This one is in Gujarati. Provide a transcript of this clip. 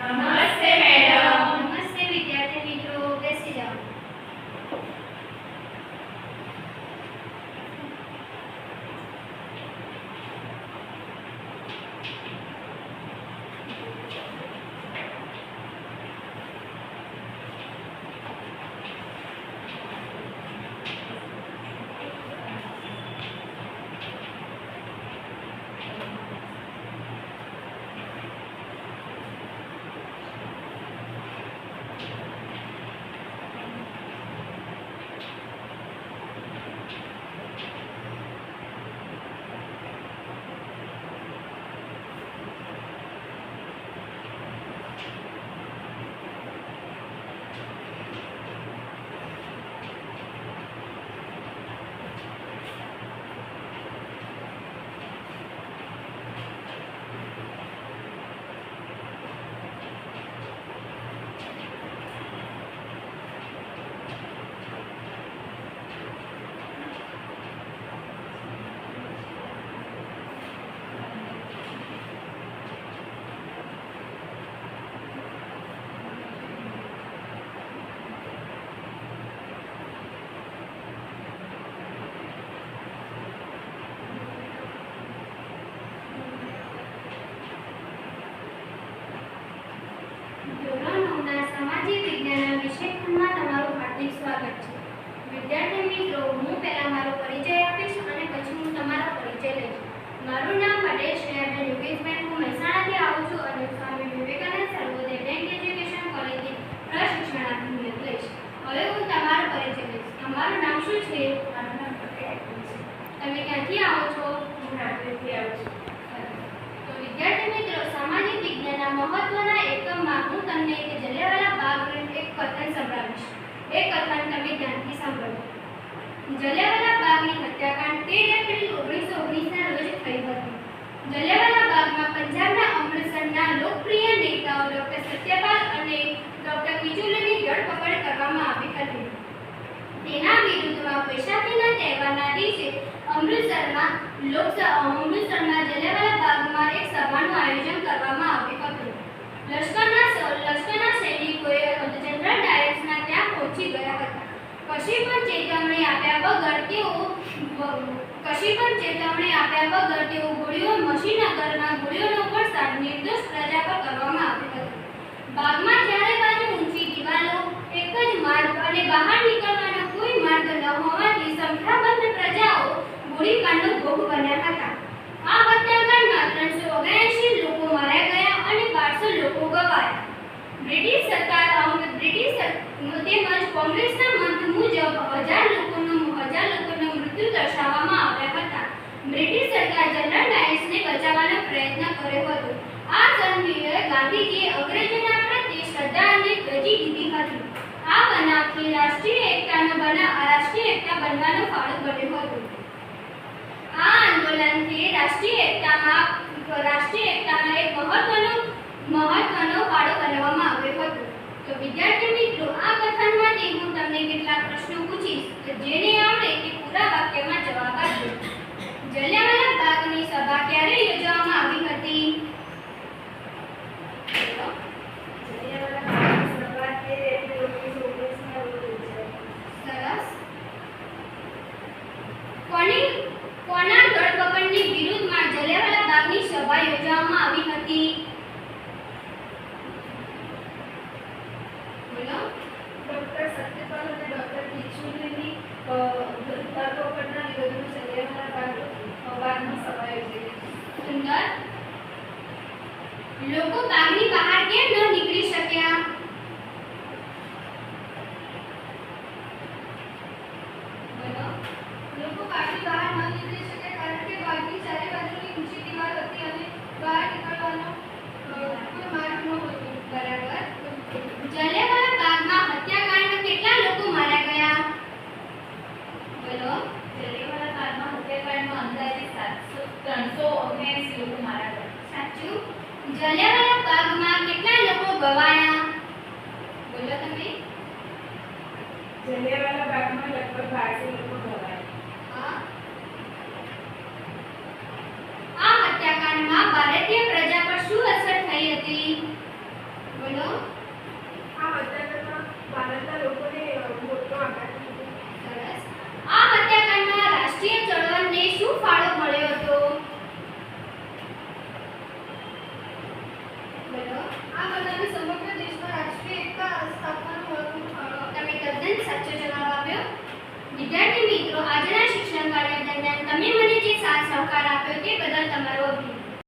નમસ્તે મેડમ. નમસ્તે વિદ્યાર્થી મિત્રો, બેસી જાઓ. સામાજિક વિજ્ઞાનના વિષય ખંડમાં તમારું હાર્દિક સ્વાગત છે. વિદ્યાર્થી મિત્રો, હું પહેલા મારો પરિચય આપીશ અને પછી હું તમારો પરિચય લઈશ. મારું નામ પટેલ શ્રેયાબેન યોગેશભાઈ. હું મહેસાણાથી આવું છું અને સ્વામી વિવેકાનંદ સર્વોદય બેંક એજ્યુકેશન કોલેજથી પ્રશિક્ષણાર્થી લઈશ. હવે હું તમારો પરિચય લઈશ. તમારું નામ શું છે? મારું નામ પટેલ છે. તમે ક્યાંથી આવો છો? હું રાજકોટથી આવું છું. તો વિદ્યાર્થી મિત્રો, સામાજિક વિજ્ઞાનના મહત્વના એકમમાં હું તમને એક જલિયાવાલા બાગનું એક કથન સંભળાવીશ. એ કથન તમે ધ્યાનથી સાંભળો. જલિયાવાલા બાગની હત્યાકાંડ 13 એપ્રિલ 1919ના રોજ થઈ હતી. જલિયાવાલા બાગમાં પંજાબના અમૃતસરના લોકપ્રિય નેતાઓ ડોક્ટર સત્યપાલ અને ડોક્ટર કિચુલીની ધરપકડ કરવામાં આવી હતી. તેના વિરુદ્ધમાં વૈશાખીના તહેવારના દિવસે અમૃતસરમાં જલિયાવાલા બાગમાં એક સભાનું આયોજન કરવામાં આવ્યું હતું. લશ્કરના સૈનિકોએ જનરલ ડાયર્સના ત્યાં પહોંચી ગયા હતા. કશી પણ ચેતવણી આપ્યા વગર તેઓ ગોળીઓ મશીનગરમાં ગોળીઓનો વરસાદ નિર્દોષ પ્રજા પર કરવામાં આવ્યો હતો. બાગમાં ચારે બાજુ ઊંચી દિવાલો, એક જ માર્ગ અને બહાર નીકળવાનો કોઈ માર્ગ ન હોવાથી સંખ્યાબંધ પ્રજાઓ ગોળીકાંડનો ભોગ બન્યા હતા. આ હત્યાકાંડમાં 379 લોકો માર્યા ગયા અને 1200 લોકો ગવાયા. બ્રિટિશ સરકાર તેમજ કોંગ્રેસના મત મુજબ 1000 લોકોનું મૃત્યુ દર્શાવવામાં આવ્યા હતા. બ્રિટિશ સરકાર જનરલ ડાયર્સને બચાવવાનો પ્રયત્ન કર્યો હતો. આ સમયે ગાંધીજીએ અંગ્રેજોના પ્રત્યે શ્રદ્ધાંજલિ ત્યજી દીધી હતી. આ બનાવથી રાષ્ટ્રીય એકતા બનવાનો ફાળો બન્યો હતો. આ આંદોલનથી રાષ્ટ્રીય એકતામાં એક મહત્વનો ફાળો બનાવવામાં આવ્યો હતો. તો વિદ્યાર્થી મિત્રો, આ કથનમાંથી હું તમને કેટલાક પ્રશ્નો પૂછીશ. જેને આવડે તે પૂરા વાક્યમાં જવાબ આપજો. જલિયાવાલા બાગની સભા ક્યારે યોજવામાં આવી હતી? જલિયાવાલા બાગની સભા 13 એપ્રિલ 1919ના રોજ યોજાઈ. સરસ. કોના ધરપકડની વિરુદ્ધમાં જલિયાવાલા બાગની સભા યોજવામાં આવી હતી? બોલો. ડોક્ટર સત્યપાલ અને ડોક્ટર કિચુલીની ધરપકડના વિરોધમાં જલિયાવાલા બાગમાં સભા યોજાઈ. સુંદર. લોકો બાગની બહાર કેમ ન નીકળી શક્યા? બોલો. લોકો બાગની બહાર ન નીકળી શક્યા કારણ કે બાગની ચારે બાજુની ઊંચી દીવાલ હતી અને બહાર નીકળવાનો કોઈ માર્ગ નહોતો. બરાબર. જલિયાવાલા બાગમાં હત્યાકાંડમાં કેટલા લોકો માર્યા ગયા? બોલો. જલિયાવાલા બાગમાં હત્યાકાંડમાં અંદાજે 379 લોકો માર્યા ગયા. સાચું. જલિયાવાલા બાગમાં કેટલા લોકો ગવાયા? બોલો તમે. જલિયાવાલા બાગમાં લગભગ 1200 લોકો ગવાયા. આ હત્યાકાંડમાં ભારતીય પ્રજા પર શું અસર થઈ હતી? કલાને સમગ્ર દેશમાં રાષ્ટ્રીય એકતા સ્થાપવાનું હતું. તમે તદ્દન સાચો જવાબ આપ્યો. વિદ્યાર્થી મિત્રો, આજના શિક્ષણ કાર્ય દરમિયાન તમે મને જે સાથ સહકાર આપ્યો તે બદલ તમારો અભિનંદન.